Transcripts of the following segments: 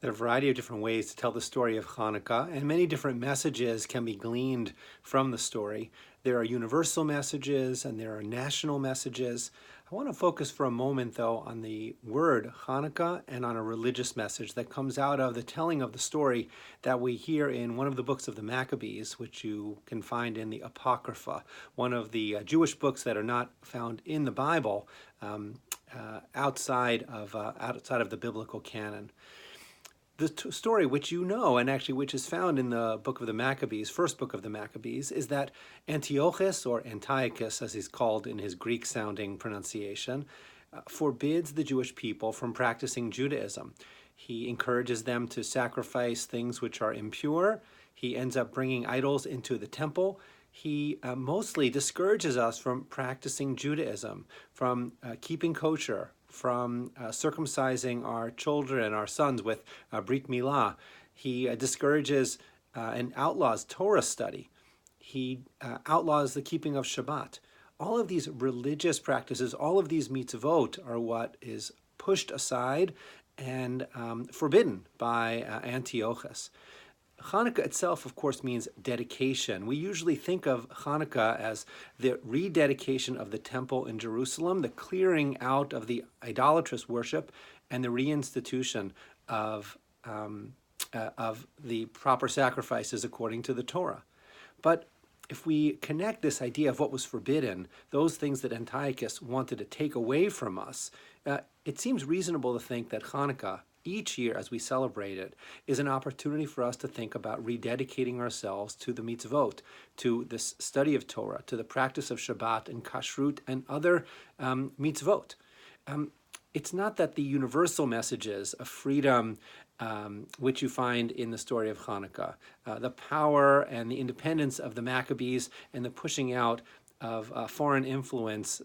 There are a variety of different ways to tell the story of Hanukkah, and many different messages can be gleaned from the story. There are universal messages and there are national messages. I want to focus for a moment, though, on the word Hanukkah and on a religious message that comes out of the telling of the story that we hear in one of the books of the Maccabees, which you can find in the Apocrypha, one of the Jewish books that are not found in the Bible, outside of the biblical canon. The story, which you know, and actually which is found in the book of the Maccabees, first book of the Maccabees, is that Antiochus, or Antiochus as he's called in his Greek-sounding pronunciation, forbids the Jewish people from practicing Judaism. He encourages them to sacrifice things which are impure. He ends up bringing idols into the temple. He mostly discourages us from practicing Judaism, from keeping kosher, from circumcising our children, our sons, with Brit Milah. He discourages and outlaws Torah study. He outlaws the keeping of Shabbat. All of these religious practices, all of these mitzvot are what is pushed aside and forbidden by Antiochus. Hanukkah itself, of course, means dedication. We usually think of Hanukkah as the rededication of the temple in Jerusalem, the clearing out of the idolatrous worship, and the reinstitution of the proper sacrifices according to the Torah. But if we connect this idea of what was forbidden, those things that Antiochus wanted to take away from us, it seems reasonable to think that Hanukkah, each year as we celebrate it, is an opportunity for us to think about rededicating ourselves to the mitzvot, to this study of Torah, to the practice of Shabbat and Kashrut and other mitzvot. It's not that the universal messages of freedom, which you find in the story of Hanukkah, the power and the independence of the Maccabees and the pushing out of foreign influence,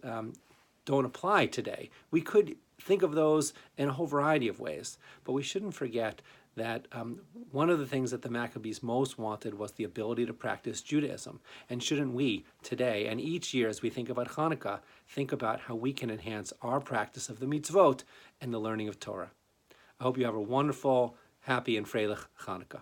don't apply today. We could think of those in a whole variety of ways, but we shouldn't forget that one of the things that the Maccabees most wanted was the ability to practice Judaism. And shouldn't we today, and each year as we think about Hanukkah, think about how we can enhance our practice of the mitzvot and the learning of Torah? I hope you have a wonderful, happy, and freilich Hanukkah.